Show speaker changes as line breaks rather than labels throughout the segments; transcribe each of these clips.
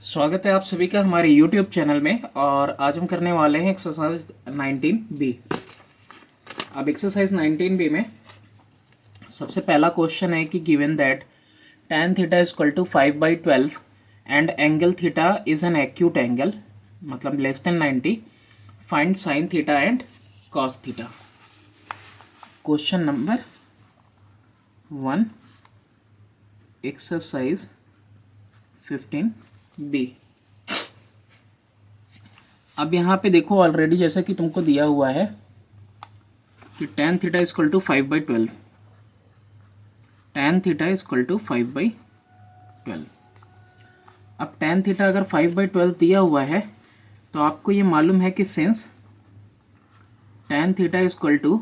स्वागत है आप सभी का हमारे YouTube चैनल में। और आज हम करने वाले हैं एक्सरसाइज 19B। अब एक्सरसाइज 19B में सबसे पहला क्वेश्चन है कि given that tan theta is equal to 5/12 and angle theta is an acute angle, मतलब less than 90, find sine theta and cos theta. Question number 1, exercise 15B। अब यहाँ पे देखो ऑलरेडी जैसा कि तुमको दिया हुआ है कि tan theta is equal to 5/12, tan theta is equal to 5/12। अब tan थीटा अगर 5/12 दिया हुआ है तो आपको ये मालूम है कि since tan theta is equal to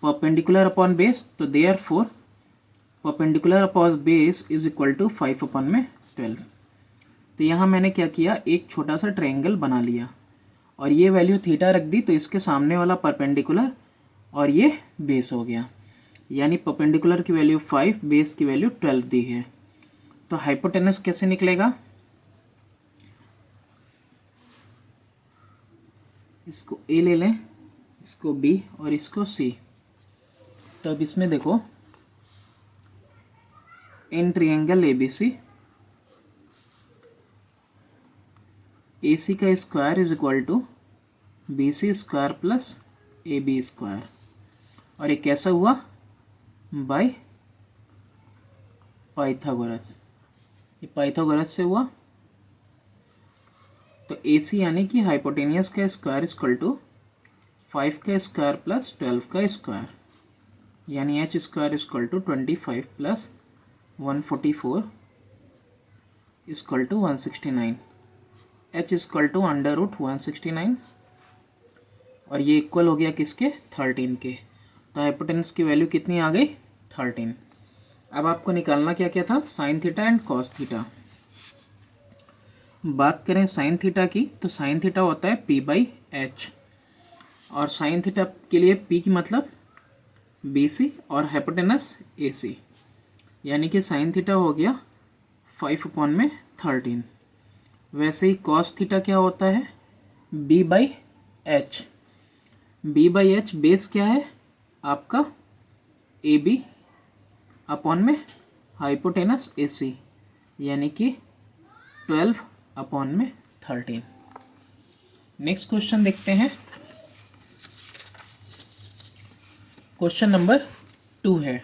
perpendicular upon base, तो therefore perpendicular upon base is equal to 5/12। तो यहाँ मैंने क्या किया, एक छोटा सा ट्रायंगल बना लिया और ये वैल्यू थीटा रख दी, तो इसके सामने वाला परपेंडिकुलर और ये बेस हो गया। यानी परपेंडिकुलर की वैल्यू 5, बेस की वैल्यू 12 दी है। तो हाइपोटेनस कैसे निकलेगा, इसको ए ले लें, इसको बी और इसको सी। तो अब इसमें देखो, इन ट्रायंगल एबीसी AC का square is equal to BC square plus AB square. और ये कैसा हुआ, बाय पाइथागोरस, ये पाइथागोरस से हुआ। तो AC यानी कि हाइपोटेनियस का स्क्वायर इज इक्वल टू 5 का स्क्वायर प्लस 12 का स्क्वायर, यानी H square is equal to 25 plus 144 is equal to 169। H equal to √169 और ये इक्वल हो गया किसके, 13 के। तो हाइपोटेनस की वैल्यू कितनी आ गई, 13। अब आपको निकालना क्या क्या था, sign theta and cos theta. बात करें साइन थीटा की, तो साइन थीटा होता है P/H, और साइन थीटा के लिए P की मतलब BC और हाइपोटेनस AC, यानी कि साइन थीटा हो गया 5/13। वैसे ही कॉस थीटा क्या होता है, B/H। B/H बेस क्या है आपका, AB अपॉन में हाइपोटेनस AC, यानी कि 12/13। नेक्स्ट क्वेश्चन देखते हैं। क्वेश्चन नंबर 2 है।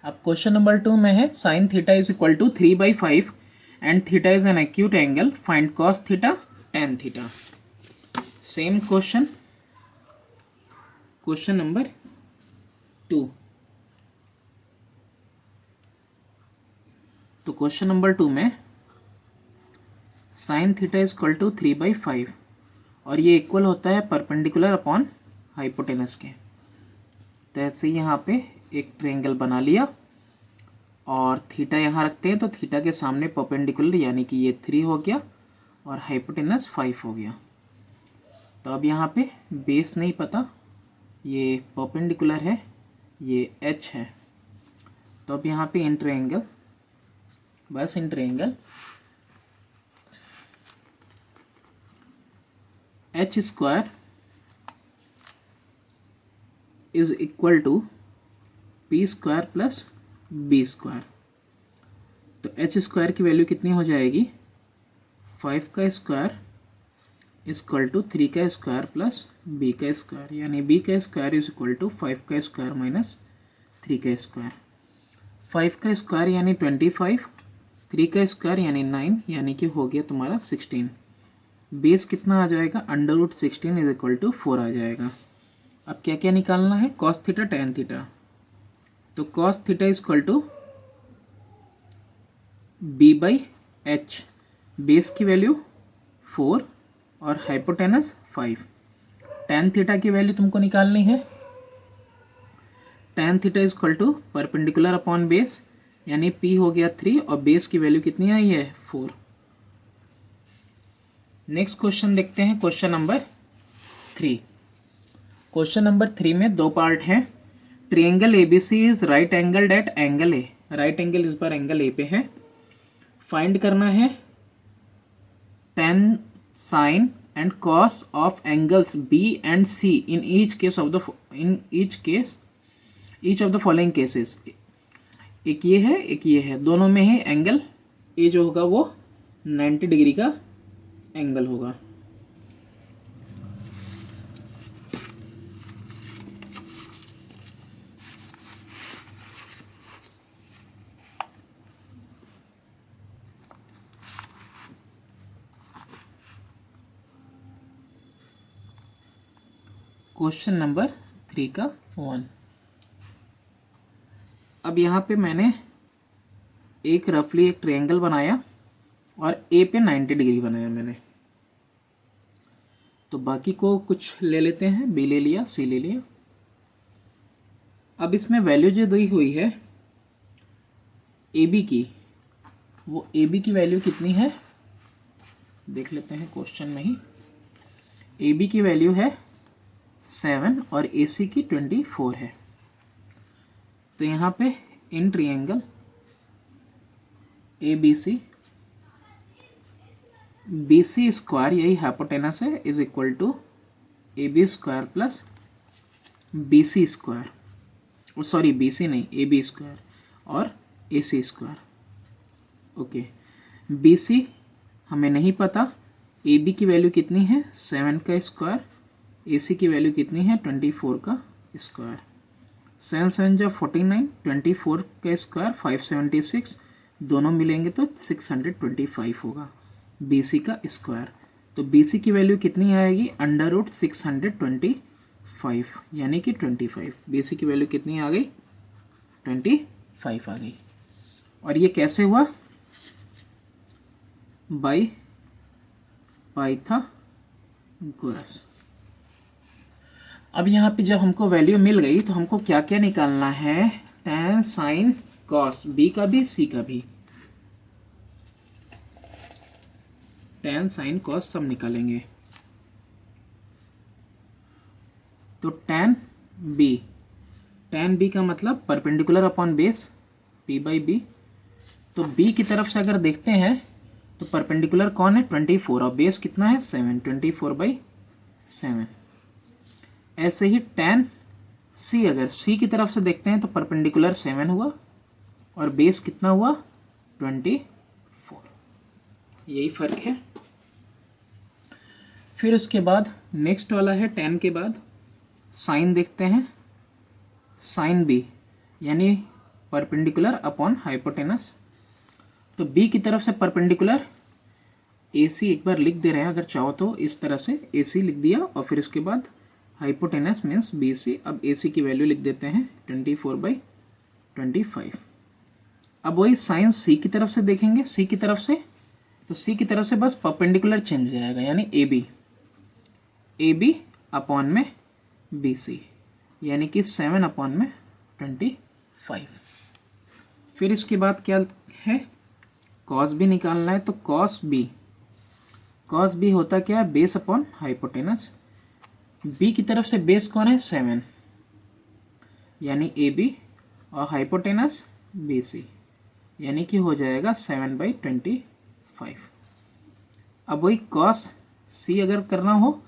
अब क्वेश्चन नंबर 2 में है sine theta is equal to 3/5 and theta is an acute angle, find cos theta tan theta। same question number 2। तो क्वेश्चन नंबर 2 में sine theta is equal to 3/5 और ये इक्वल होता है परपेंडिकुलर अपॉन हाइपोटेनस के। तो ऐसे ही यहाँ पे एक ट्रायंगल बना लिया और थीटा यहाँ रखते हैं, तो थीटा के सामने परपेंडिकुलर यानी कि ये 3 हो गया और हाइपोटेनस 5 हो गया। तो अब यहाँ पे बेस नहीं पता, ये परपेंडिकुलर है, ये H है। तो अब यहाँ पे इन ट्रायंगल, बस in triangle H square is equal to P square plus B square. तो H स्क्वायर की वैल्यू कितनी हो जाएगी, 5 का स्क्वायर इज इक्वल टू 3 का स्क्वायर प्लस B का स्क्वायर, यानी B का स्क्वायर इज इक्वल टू 5 का स्क्वायर माइनस 3 का स्क्वायर। 5 का स्क्वायर यानी 25, 3 का स्क्वायर यानी 9, यानी कि हो गया तुम्हारा 16। बेस कितना आ जाएगा, √16 इज इक्वल टू 4 आ जाएगा। अब क्या क्या निकालना है, कॉस थीटा टैन थीटा। तो cos theta is equal to B/H, base की वैल्यू 4 और हाइपोटेनस 5। टैन थीटा की वैल्यू तुमको निकालनी है, tan theta is equal to perpendicular upon base, यानी P हो गया 3 और बेस की वैल्यू कितनी आई है, 4। नेक्स्ट क्वेश्चन देखते हैं, क्वेश्चन नंबर 3। क्वेश्चन नंबर 3 में 2 पार्ट हैं। Triangle ABC is right angled eight angle A, right angle इस बार एंगल A पे है। फाइंड करना है tan sin and cos of angles B and C in each of the following cases. एक ये है, एक ये है, दोनों में ही एंगल ए जो होगा वो 90 डिग्री का एंगल होगा. क्वेश्चन नंबर 3 का 1. अब यहाँ पे मैंने एक रफली एक ट्रायंगल बनाया और ए पे 90 डिग्री बनाया मैंने. तो बाकी को कुछ ले लेते हैं. बी ले लिया, सी ले लिया. अब इसमें वैल्यू जो दी हुई है ए बी की, वो ए बी की वैल्यू कितनी है देख लेते हैं क्वेश्चन में ही. ए बी की वैल्यू है 7 और ए सी की 24 है. तो यहाँ पे in triangle A B C square, यही हाइपोटेनस है, is equal to A B square plus B C square. Sorry, B C नहीं, ए बी स्क्वायर और A C square. Okay, B C हमें नहीं पता. ए बी की value कितनी है 7 का स्क्वायर, ए सी की वैल्यू कितनी है 24 का स्क्वायर. 7 7 जो 49, 24 का स्क्वायर 576, दोनों मिलेंगे तो 625 होगा बी सी का स्क्वायर. तो बी सी की वैल्यू कितनी आएगी √625, यानी कि 25. बी सी की वैल्यू कितनी आ गई 25 आ गई. और ये कैसे हुआ बाय पाइथागोरस. अब यहाँ पे जब हमको वैल्यू मिल गई तो हमको क्या क्या निकालना है, tan sin cos, बी का भी सी का भी, tan sin cos सब निकालेंगे. तो tan b का मतलब perpendicular upon base p by B. तो b की तरफ से अगर देखते हैं तो परपेंडिकुलर कौन है 24 और बेस कितना है 7, 24/7. ऐसे ही tan c, अगर c की तरफ से देखते हैं तो परपेंडिकुलर 7 हुआ और बेस कितना हुआ 24. यही फर्क है. फिर उसके बाद नेक्स्ट वाला है tan के बाद साइन देखते हैं. साइन b यानी परपेंडिकुलर अपॉन हाइपोटेनस. तो b की तरफ से परपेंडिकुलर AC एक बार लिख दे रहे हैं, अगर चाहो तो इस तरह से AC लिख दिया और फिर उसके बाद हाइपोटेनस मीन्स BC. अब AC की वैल्यू लिख देते हैं 24/25. अब वही साइन C की तरफ से देखेंगे, C की तरफ से, तो C की तरफ से बस परपेंडिकुलर चेंज हो जाएगा, यानी AB अपॉन में BC, यानी कि 7 अपॉन में 25. फिर इसके बाद क्या है, कॉस B निकालना है. तो कॉस B होता क्या है, बेस अपॉन हाइपोटेनस. B की तरफ से बेस कौन है 7, यानी AB और हाइपोटेनस BC, यानी कि हो जाएगा 7/25. अब वही कॉस C अगर करना हो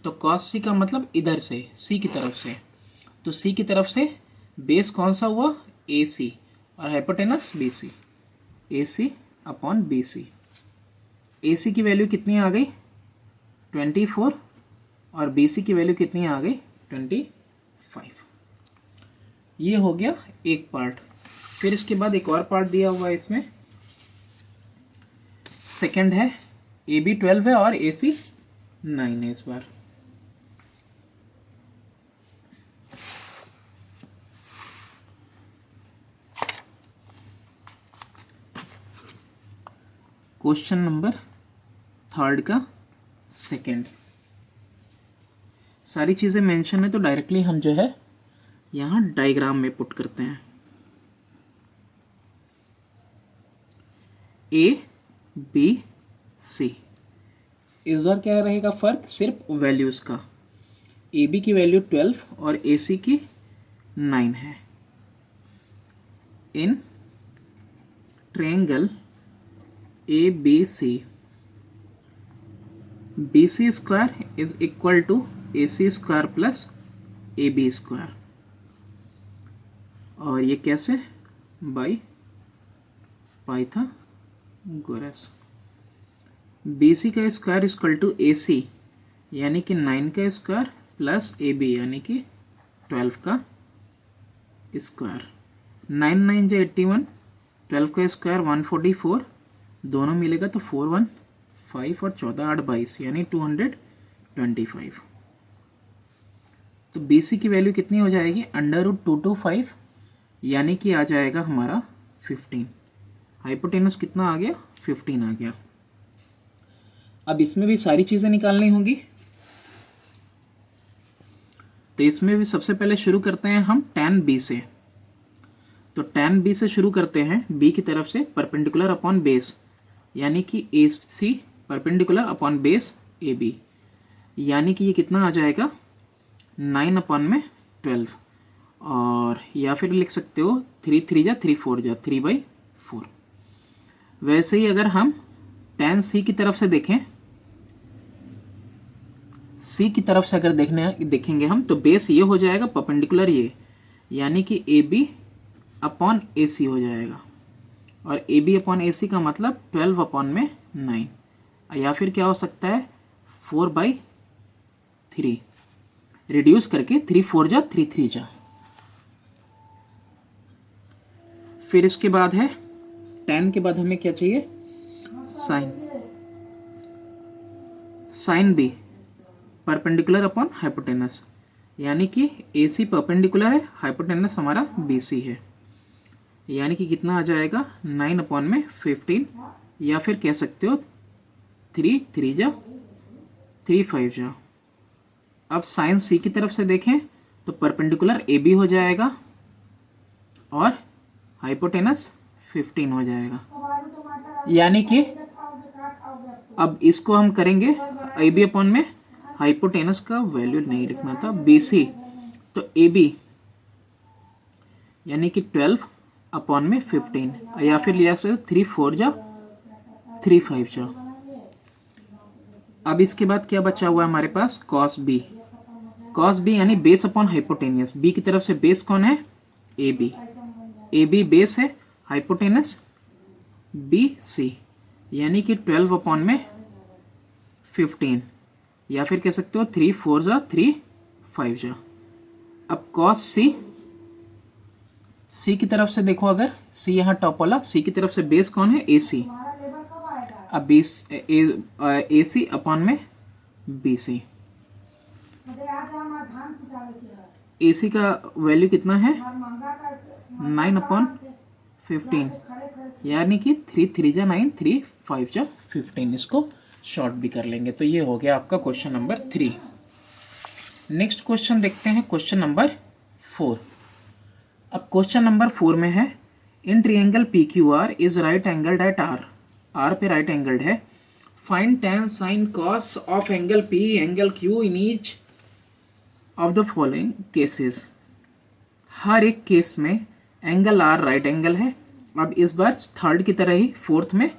तो कॉस C का मतलब इधर से C की तरफ से. तो C की तरफ से बेस कौन सा हुआ AC और hypotenuse BC, AC upon BC. AC की वैल्यू कितनी आ गई 24 और BC की वैल्यू कितनी आ गई 25. ये हो गया एक पार्ट. फिर इसके बाद एक और पार्ट दिया हुआ है इसमें. सेकंड है AB 12 है और AC 9 है. इस बार क्वेश्चन नंबर 3 का सेकंड. सारी चीज़ें मेंशन है तो डायरेक्टली हम जो है यहाँ डायग्राम में पुट करते हैं. ABC, इस बार क्या रहेगा फर्क, सिर्फ वैल्यूज़ का. AB की वैल्यू 12 और AC की 9 है. In triangle ABC B C square is equal to A C square plus A B square, और ये कैसे, बाई पाइथागोरस। बी सी का square equal to A C यानी कि 9 का स्क्वायर प्लस ए बी यानी कि 12 का स्क्वायर। 9 9 जो 81, 12 का स्क्वायर 144, दोनों मिलेगा तो 4 1 5 और 14 8 22 यानी 225। तो बी सी की वैल्यू कितनी हो जाएगी, √225 यानी कि आ जाएगा हमारा 15। हाइपोटेनस कितना आ गया, 15 आ गया। अब इसमें भी सारी चीज़ें निकालनी होंगी, तो इसमें भी सबसे पहले शुरू करते हैं हम tan b से। तो tan b से शुरू करते हैं, b की तरफ से परपेंडिकुलर अपॉन बेस यानी कि A C perpendicular upon base A B, यानी कि ये कितना आ जाएगा 9 अपॉन में 12, और या फिर लिख सकते हो 3 3 जा 3 4 जा 3/4। वैसे ही अगर हम tan c की तरफ से देखें, सी की तरफ से अगर देखेंगे हम, तो बेस ये हो जाएगा परपेंडिकुलर ये, यानी कि ए बी अपॉन ए सी हो जाएगा, और ए बी अपॉन ए सी का मतलब 12 अपॉन में 9, या फिर क्या हो सकता है 4/3, रिड्यूस करके 3 4 जा 3 3 जा। फिर इसके बाद है tan के बाद हमें क्या चाहिए, sine B perpendicular upon hypotenuse, यानी कि ए सी परपेंडिकुलर है, हाइपोटेनस हमारा बी सी है, यानी कि कितना आ जाएगा 9 अपॉन में 15, या फिर कह सकते हो 3 3 जा 3 5 जा। अब साइन सी की तरफ से देखें तो परपेंडिकुलर ए बी हो जाएगा और हाइपोटेनस 15 हो जाएगा, यानी कि अब इसको हम करेंगे ए बी अपॉन में हाइपोटेनस का वैल्यू नहीं लिखना था, बी सी, तो ए बी यानी कि 12 अपॉन में 15, या फिर लिया से 3 4 जा 3 5 जा। अब इसके बाद क्या बचा हुआ है हमारे पास, कॉस बी। कॉस बी यानी बेस अपॉन हाइपोटेनियस, बी की तरफ से बेस कौन है, A B, A B base है, हाइपोटेनस बी सी, यानी कि 12 अपॉन में 15, या फिर कह सकते हो 3 4 जा 3 5 जा। अब कॉस सी, सी की तरफ से देखो, अगर सी यहाँ टॉप वाला, सी की तरफ से बेस कौन है, ए सी, अब बेस ए सी अपॉन में बी सी। ए सी का वैल्यू कितना है 9 अपॉन 15, यानी कि 3 3 जा 9 3 5 जा 15, इसको शॉर्ट भी कर लेंगे। तो ये हो गया आपका क्वेश्चन नंबर 3। नेक्स्ट क्वेश्चन देखते हैं, क्वेश्चन नंबर 4। अब क्वेश्चन नंबर 4 में है, in triangle P Q R is right angled at R, R पे राइट एंगल्ड है, find tan sin cos of angle P angle Q in each of the following cases. हर एक case में angle are right angle है। अब इस बार third की तरह ही फोर्थ में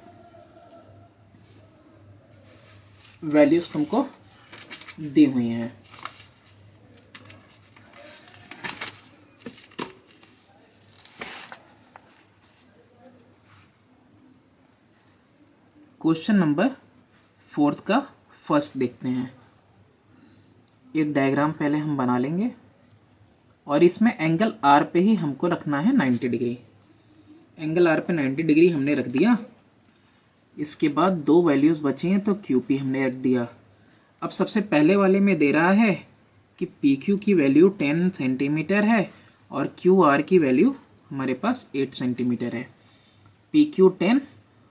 वैल्यूज तुमको दी हुई हैं। क्वेश्चन नंबर 4 का फर्स्ट देखते हैं। एक डायग्राम पहले हम बना लेंगे और इसमें एंगल आर पे ही हमको रखना है 90 डिग्री। एंगल आर पे 90 डिग्री हमने रख दिया। इसके बाद दो वैल्यूज़ बची हैं तो क्यू पी हमने रख दिया। अब सबसे पहले वाले में दे रहा है कि पी क्यू की वैल्यू 10 सेंटीमीटर है और क्यू आर की वैल्यू हमारे पास 8 सेंटीमीटर है। पी क्यू 10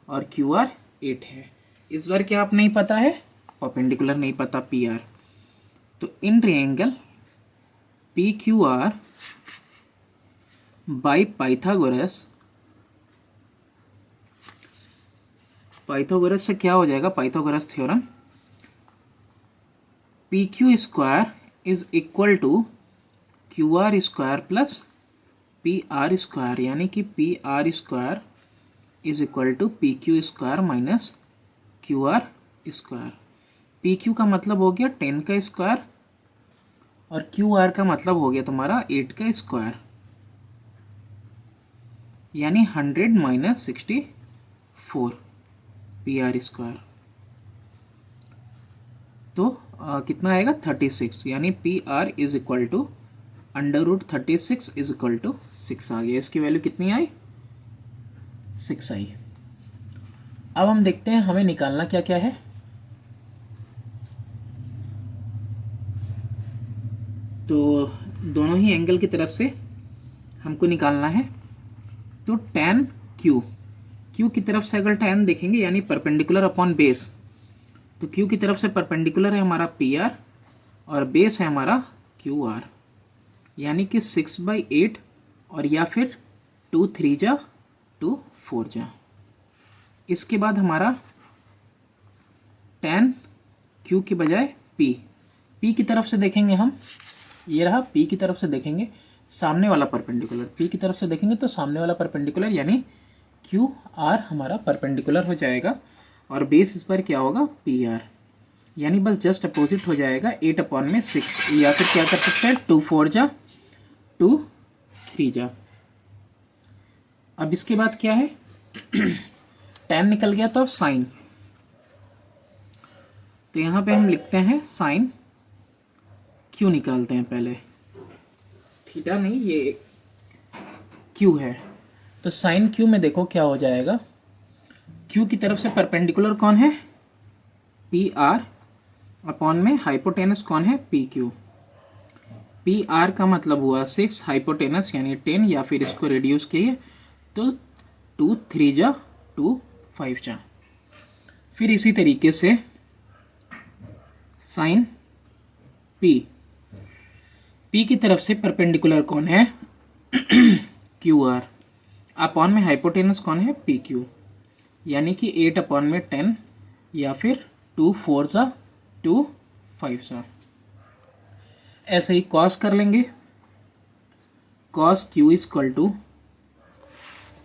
और क्यू आर 8 है। इस बार क्या आप नहीं पता है, परपेंडिकुलर नहीं पता पी आर। तो in triangle P Q R by Pythagoras, Pythagoras से क्या हो जाएगा, Pythagoras theorem, P Q square is equal to Q R square plus P R square, यानी कि P R square is equal to P Q square minus Q R square. P Q का मतलब हो गया 10 का स्क्वायर और Q R का मतलब हो गया तुम्हारा 8 का स्क्वायर, यानी 100 माइनस 64 पी आर स्क्वायर। तो कितना आएगा 36, यानी P R is equal to √36 is equal to 6 आ गया। इसकी वैल्यू कितनी आई 6 आई। अब हम देखते हैं हमें निकालना क्या क्या है। तो दोनों ही एंगल की तरफ से हमको निकालना है। तो tan क्यू की तरफ से अगर tan देखेंगे यानी परपेंडिकुलर अपॉन बेस, तो क्यू की तरफ से परपेंडिकुलर है हमारा पी आर और बेस है हमारा क्यू आर, यानी कि 6/8 और या फिर 2 3 जा 2 4 जा। इसके बाद हमारा tan क्यू की बजाय पी की तरफ से देखेंगे हम, ये रहा पी की तरफ से देखेंगे सामने वाला परपेंडिकुलर, पी की तरफ से देखेंगे तो सामने वाला परपेंडिकुलर यानी क्यू आर हमारा परपेंडिकुलर हो जाएगा और बेस इस पर क्या होगा पी आर, यानी बस जस्ट अपोजिट हो जाएगा 8/6 या फिर क्या कर सकते हैं 2 4 जा 2 3 जा। अब इसके बाद क्या है tan निकल गया तो अब साइन, तो यहाँ पे हम लिखते हैं साइन क्यू निकालते हैं पहले, थीटा नहीं ये क्यू है। तो साइन क्यू में देखो क्या हो जाएगा, क्यू की तरफ से परपेंडिकुलर कौन है पी आर अपॉन में हाइपोटेनस कौन है पी क्यू। पी आर का मतलब हुआ 6, हाइपोटेनस यानी 10 या फिर इसको रिड्यूस किए तो 2 3 जा 2 5 जा। फिर इसी तरीके से साइन पी की तरफ से परपेंडिकुलर कौन है क्यू आर अपॉन में हाइपोटेनस कौन है पी क्यू, यानी कि 8/10 या फिर 2 4 जा 2 5 जा। ऐसे ही कॉस कर लेंगे, cos Q is equal to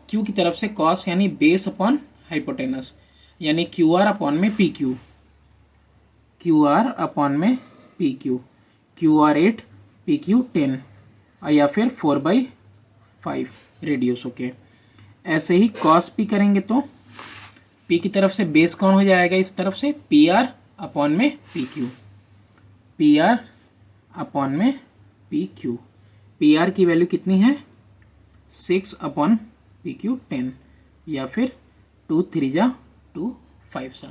Q की तरफ से कॉस यानी बेस अपॉन हाइपोटेनस यानी क्यू आर अपॉन में P Q, Q R upon में P Q R 8 P Q 10 या फिर 4/5 रेडियस होके। ऐसे ही कॉस पी करेंगे तो पी की तरफ से बेस कौन हो जाएगा इस तरफ से पी आर अपॉन में पी आर अपॉन में पी आर की वैल्यू कितनी है 6/PQ 10 या फिर 2 3 जा 2 5 जा।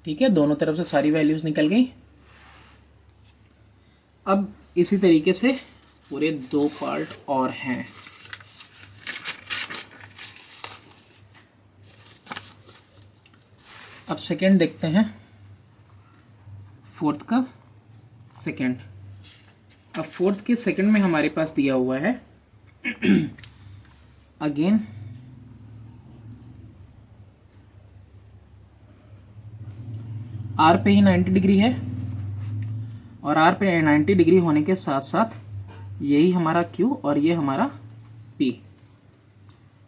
ठीक है, दोनों तरफ से सारी वैल्यूज निकल गई। अब इसी तरीके से पूरे 2 पार्ट और हैं। अब सेकंड देखते हैं, फोर्थ का सेकंड। अब फोर्थ के सेकंड में हमारे पास दिया हुआ है अगेन आर पे ही 90 डिग्री है और आर पे 90 डिग्री होने के साथ साथ यही हमारा क्यू और ये हमारा पी।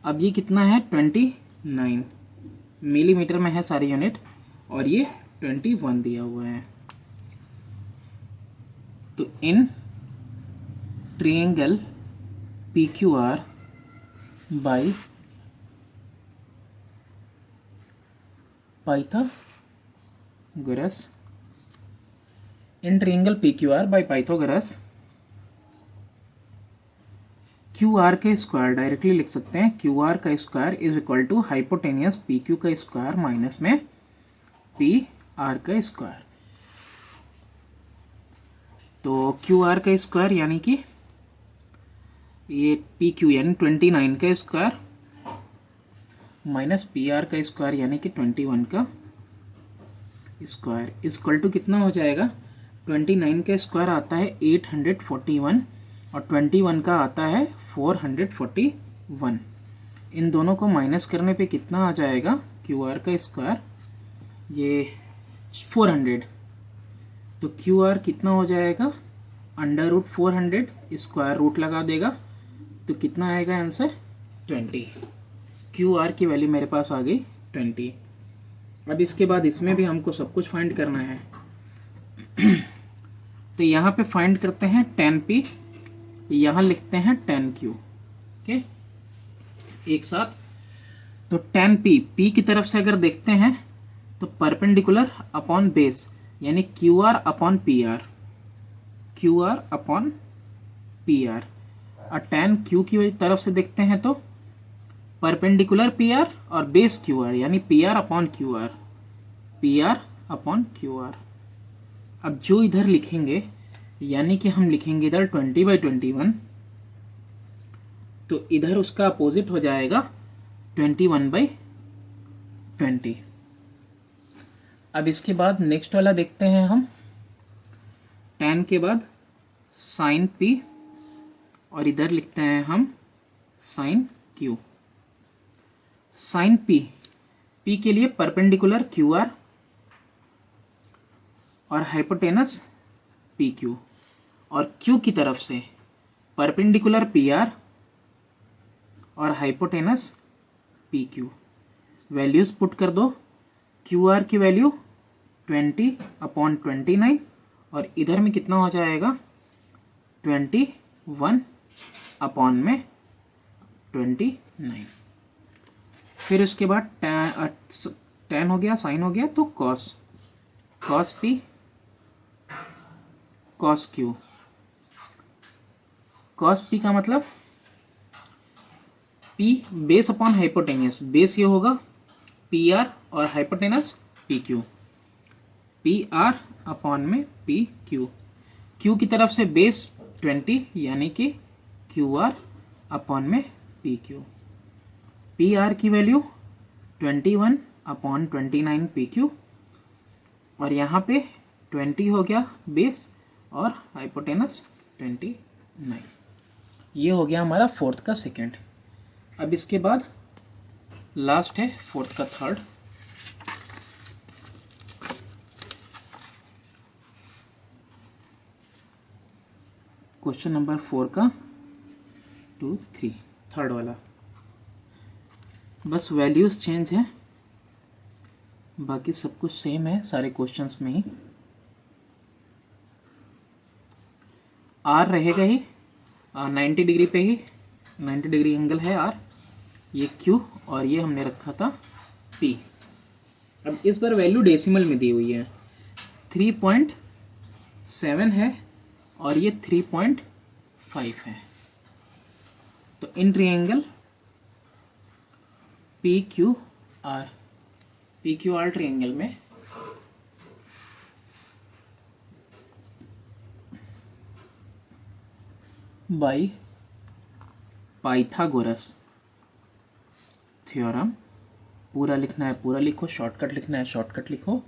अब ये कितना है 29 मिलीमीटर में है सारी यूनिट और ये 21 दिया हुआ है। तो in triangle P Q R by Pythagoras, in triangle P Q R by Pythagoras Q R का स्क्वायर डायरेक्टली लिख सकते हैं, क्यू आर का square is equal to hypotenuse P Q का स्क्वायर माइनस में पी आर का square. तो Q R का स्क्वायर यानी कि ये पी क्यू यानी 29 का स्क्वायर माइनस पी आर का स्क्वायर यानी कि 21 का स्क्वायर इक्वल टू कितना हो जाएगा 29 का स्क्वायर आता है 841 और 21 का आता है 441। इन दोनों को माइनस करने पे कितना आ जाएगा क्यू आर का स्क्वायर ये 400। तो क्यू आर कितना हो जाएगा √400, स्क्वायर रूट लगा देगा तो कितना आएगा आंसर 20। क्यू आर की वैल्यू मेरे पास आ गई 20। अब इसके बाद इसमें भी हमको सब कुछ फाइंड करना है। तो यहाँ पे फाइंड करते हैं tan p, यहाँ लिखते हैं tan q। ओके, एक साथ। तो tan p, p की तरफ से अगर देखते हैं तो परपेंडिकुलर अपॉन बेस, यानी QR upon PR, QR upon PR। और tan q की तरफ से देखते हैं तो परपेंडिकुलर PR और बेस QR, यानी PR upon QR, PR upon QR। अब जो इधर लिखेंगे, यानी कि हम लिखेंगे इधर 20/21, तो इधर उसका अपोजिट हो जाएगा 21/20। अब इसके बाद नेक्स्ट वाला देखते हैं हम। tan के बाद sin p और इधर लिखते हैं हम sin q। sin p, p के लिए परपेंडिकुलर QR और हाइपोटेनस PQ, और Q की तरफ से परपेंडिकुलर PR और हाइपोटेनस PQ। वैल्यूज पुट कर दो। QR की वैल्यू 20/29 और इधर में कितना हो जाएगा 21/29। फिर उसके बाद tan हो गया, sin हो गया, तो cos p cos q। cos p का मतलब p base upon hypotenuse, base ये होगा PR और हाइपोटेनस PQ, PR अपॉन में PQ। Q की तरफ से बेस 20, यानी कि QR अपॉन में PQ। PR की वैल्यू 21/29 PQ, और यहाँ पे 20 हो गया बेस और हाइपोटेनस 29। ये हो गया हमारा फोर्थ का सेकंड। अब इसके बाद लास्ट है फोर्थ का थर्ड। क्वेश्चन नंबर 4 का 2, 3, थर्ड वाला। बस वैल्यूज चेंज है, बाकी सब कुछ सेम है सारे क्वेश्चंस में ही। आर रहेगा ही 90 डिग्री पे ही, 90 डिग्री एंगल है आर। ये क्यू और ये हमने रखा था पी। अब इस पर वैल्यू डेसिमल में दी हुई है, 3.7 है और ये 3.5 है। तो in triangle P Q are triangle में बाय पाइथागोरस थ्योरम, पूरा लिखना है पूरा लिखो, शॉर्टकट लिखना है शॉर्टकट लिखो।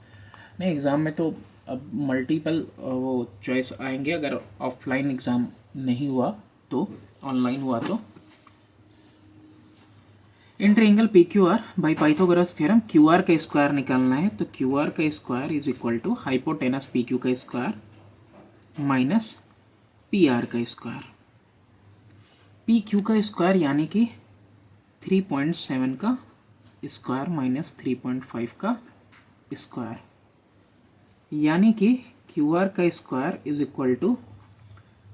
नहीं, एग्ज़ाम में तो अब मल्टीपल वो चॉइस आएंगे, अगर ऑफलाइन एग्ज़ाम नहीं हुआ तो, ऑनलाइन हुआ तो। In triangle P Q R by Pythagoras theorem Q R का स्क्वायर निकालना है, तो क्यू आर का square is equal to hypotenuse P Q का स्क्वायर माइनस पी आर का स्क्वायर। पी क्यू का स्क्वायर यानी कि 3.7 का स्क्वायर माइनस 3.5 का स्क्वायर, यानी कि क्यू आर का स्क्वायर इज इक्वल टू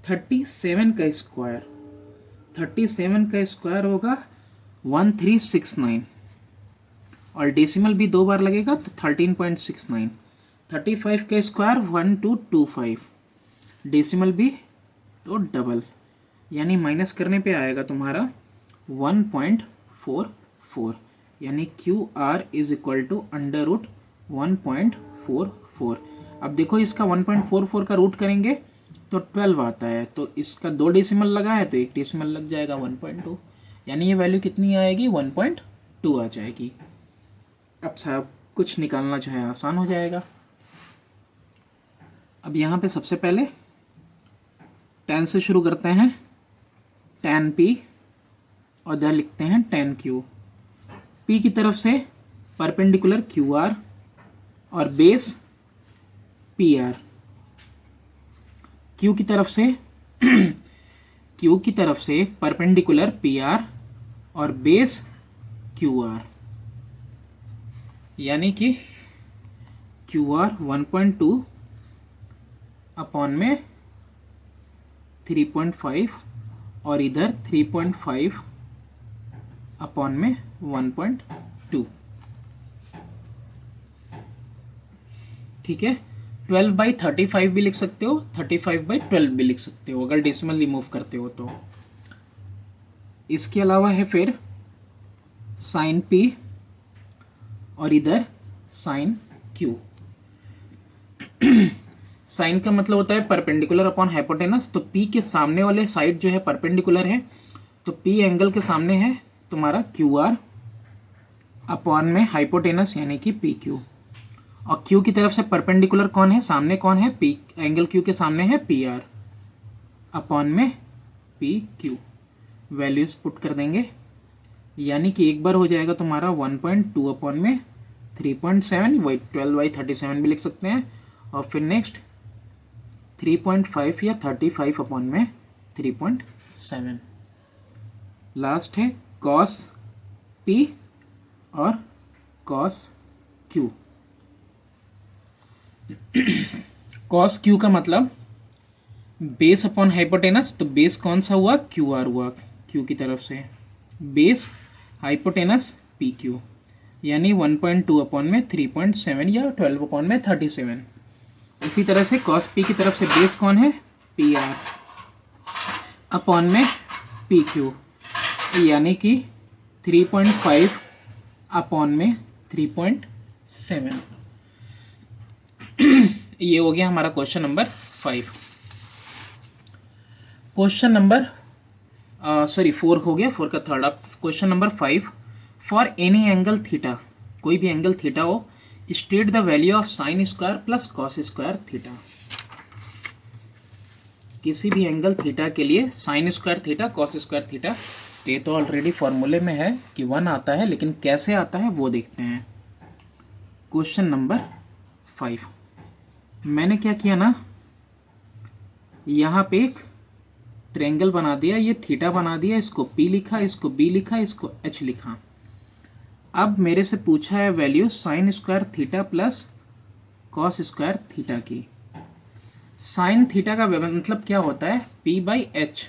37 का स्क्वायर। 37 का स्क्वायर होगा 1369, और डेसिमल भी 2 बार लगेगा तो 13.69। 35 का स्क्वायर 1225, डेसिमल भी तो डबल, यानी माइनस करने पे आएगा तुम्हारा 1.44, यानी Q R is equal to under root 1.44। अब देखो इसका 1.44 का रूट करेंगे तो 12 आता है, तो इसका 2 डेसिमल लगा है तो 1 डेसिमल लग जाएगा 1.2, यानी ये वैल्यू कितनी आएगी 1.2 आ जाएगी। अब सब कुछ निकालना जो है आसान हो जाएगा। अब यहाँ पे सबसे पहले tan से शुरू करते हैं, tan p और इधर लिखते हैं tan q। p की तरफ से परपेंडिकुलर QR और बेस PR, Q की तरफ से परपेंडिकुलर PR और बेस QR। यानी कि क्यू आर 1.2 अपॉन में 3.5 और इधर 3.5 अपॉन में 1.2। ठीक है, 12/35 भी लिख सकते हो, 35/12 भी लिख सकते हो अगर डेसिमल रिमूव करते हो तो। इसके अलावा है फिर साइन पी और इधर साइन क्यू। साइन का मतलब होता है परपेंडिकुलर अपॉन हाइपोटेनस, तो पी के सामने वाले साइड जो है परपेंडिकुलर है, तो पी एंगल के सामने है तुम्हारा क्यू आर अपॉन में हाइपोटेनस यानी कि पी क्यू। और क्यू की तरफ से परपेंडिकुलर कौन है, सामने कौन है, पी, एंगल क्यू के सामने है पी आर अपॉन में पी क्यू। वैल्यूज पुट कर देंगे, यानी कि एक बार हो जाएगा तुम्हारा 1.2 अपॉन में 3.7, वही 12/37 भी लिख सकते हैं। और फिर नेक्स्ट 3.5 या 35 अपॉन में 3.7। लास्ट है कॉस पी और कॉस क्यू। कॉस क्यू का मतलब बेस अपॉन हाइपोटेनस, तो बेस कौन सा हुआ, क्यू आर हुआ क्यू की तरफ से, बेस हाइपोटेनस पी क्यू, यानी 1.2 अपॉन में 3.7 या 12 अपॉन में 37। इसी तरह से कॉस पी की तरफ से बेस कौन है, पी आर अपॉन में पी क्यू, यानी कि 3.5 अपॉन में 3.7। ये हो गया हमारा क्वेश्चन नंबर 5। क्वेश्चन नंबर 4 हो गया, 4 का थर्ड। अब question number 5, for any angle theta, कोई भी एंगल थीटा हो, state the value of sine square plus cos square theta. किसी भी एंगल थीटा के लिए sign square theta, cos square theta, ये तो ऑलरेडी फॉर्मूले में है कि 1 आता है, लेकिन कैसे आता है वो देखते हैं। क्वेश्चन नंबर 5, मैंने क्या किया ना, यहाँ पे एक ट्रायंगल बना दिया, ये थीटा बना दिया, इसको P लिखा, इसको B लिखा, इसको H लिखा। अब मेरे से पूछा है value sine square theta plus cos square theta की। साइन थीटा का मतलब क्या होता है, P/H,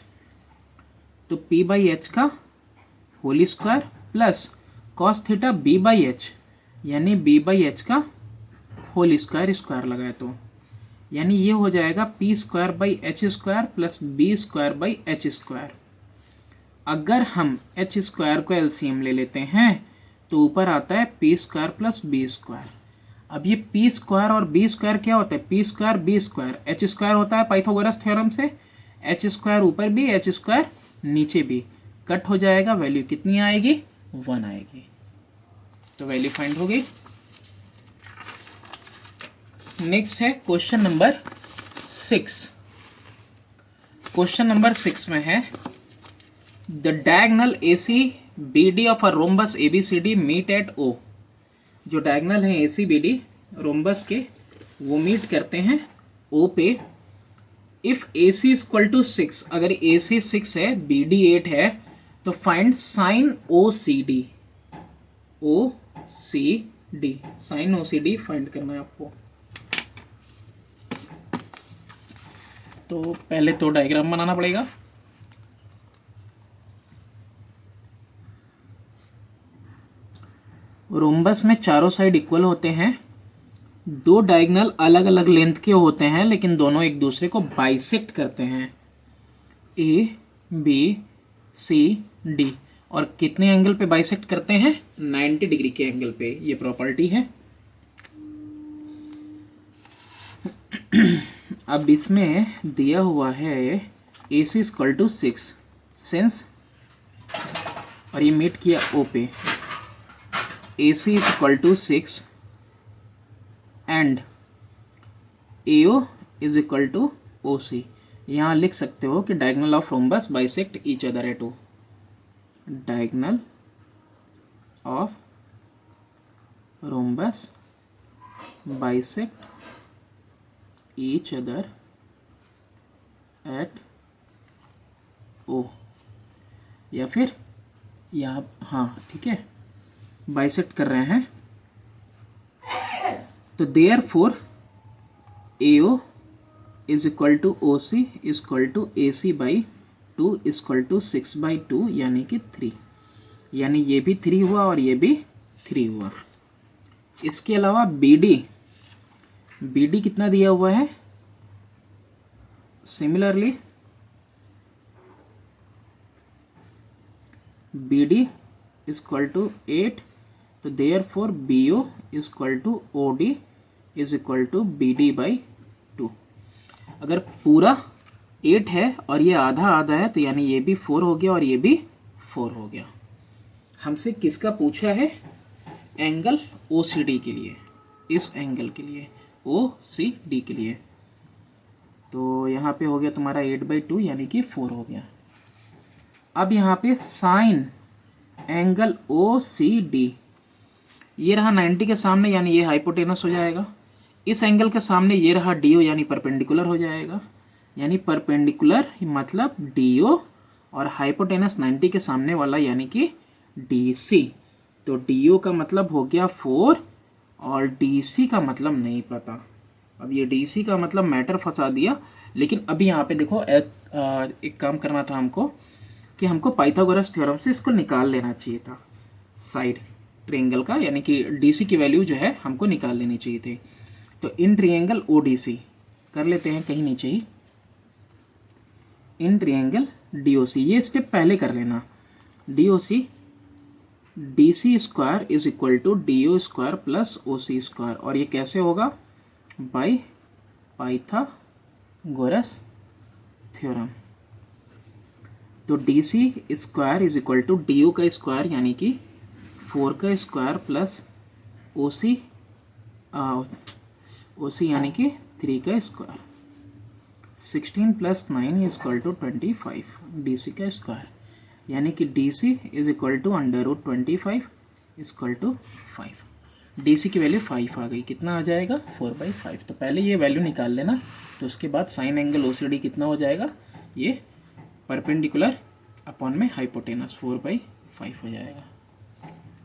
तो P/H का whole square plus cos theta B/H, यानी B/H का होल स्क्वायर, स्क्वायर लगाए तो, यानी ये हो जाएगा P²/H² प्लस B²/H²। अगर हम H² को एलसीएम ले लेते हैं तो ऊपर आता है P² प्लस B²। अब ये P² और B² क्या होता है, P² B², H² होता है पाइथागोरस थ्योरम से, H² ऊपर भी H² नीचे भी, कट हो जाएगा, वैल्यू कितनी आएगी, 1 आएगी। तो वैल्यू फाइंड हो गई। नेक्स्ट है क्वेश्चन नंबर 6। क्वेश्चन नंबर 6 में है the diagonal AC BD of a rhombus ABCD meet at O। जो डायगोनल है AC BD रोम्बस के, वो मीट करते हैं O पे। इफ AC इक्वल टू 6, अगर AC 6 है, BD 8 है, तो find sine OCD। OCD, sine OCD find करना है आपको। तो पहले तो डायग्राम बनाना पड़ेगा। रोम्बस में चारों साइड इक्वल होते हैं, दो डायगोनल अलग अलग लेंथ के होते हैं, लेकिन दोनों एक दूसरे को बाइसेक्ट करते हैं, ABCD, और कितने एंगल पे बाइसेक्ट करते हैं, 90 डिग्री के एंगल पे। ये प्रॉपर्टी है। अब इसमें दिया हुआ है AC इक्वल टू 6 सिंस, और ये मीट किया O पे, AC is equal to 6 and AO is equal to OC। यहाँ लिख सकते हो कि diagonal of rhombus bisect each other at O। Diagonal of rhombus bisect each other at O, या फिर यहाँ, हाँ ठीक है, बाइसेक्ट कर रहे हैं तो therefore AO is equal to OC is equal to AC by 2 is equal to 6/2 यानी कि 3, यानी ये भी 3 हुआ और ये भी 3 हुआ। इसके अलावा BD कितना दिया हुआ है, similarly BD is equal to 8, तो therefore BO is equal to OD is equal to BD by 2। अगर पूरा 8 है और ये आधा आधा है तो यानी ये भी 4 हो गया और ये भी 4 हो गया। हमसे किसका पूछा है, एंगल OCD के लिए, इस एंगल के लिए OCD के लिए। तो यहाँ पे हो गया तुम्हारा 8/2 यानी कि 4 हो गया। अब यहाँ पे साइन एंगल OCD, ये रहा 90 के सामने यानी ये हाइपोटेनस हो जाएगा। इस एंगल के सामने ये रहा DO यानी परपेंडिकुलर हो जाएगा, यानी परपेंडिकुलर मतलब DO और हाइपोटेनस 90 के सामने वाला यानी कि DC। तो DO का मतलब हो गया 4 और DC का मतलब नहीं पता। अब ये DC का मतलब मैटर फंसा दिया। लेकिन अभी यहाँ पे देखो एक काम करना था हमको कि हमको पाइथागोरस थ्योरम से इसको निकाल लेना चाहिए था, साइड ट्रायंगल का, यानी कि DC की वैल्यू जो है हमको निकाल लेनी चाहिए थी। तो इन ट्रायंगल ODC कर लेते हैं कहीं नीचे ही, इन ट्रायंगल DOC, ये स्टेप पहले कर लेना। DOC DC square is equal to DO square plus OC square, और ये कैसे होगा, बाय पाइथागोरस थ्योरम। तो DC square is equal to DO का स्क्वायर यानी कि 4 का स्क्वायर प्लस OC यानी कि 3 का square, 16 plus 9 is equal to 25 DC का स्क्वायर, यानी कि DC is equal to √25 is equal to 5। DC की वैल्यू 5 आ गई, कितना आ जाएगा 4/5। तो पहले ये वैल्यू निकाल लेना, तो उसके बाद साइन एंगल OCD कितना हो जाएगा, ये परपेंडिकुलर अपॉन में हाइपोटेनस 4/5 हो जाएगा।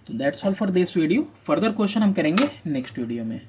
तो that's all for this video. Further question हम करेंगे नेक्स्ट वीडियो में।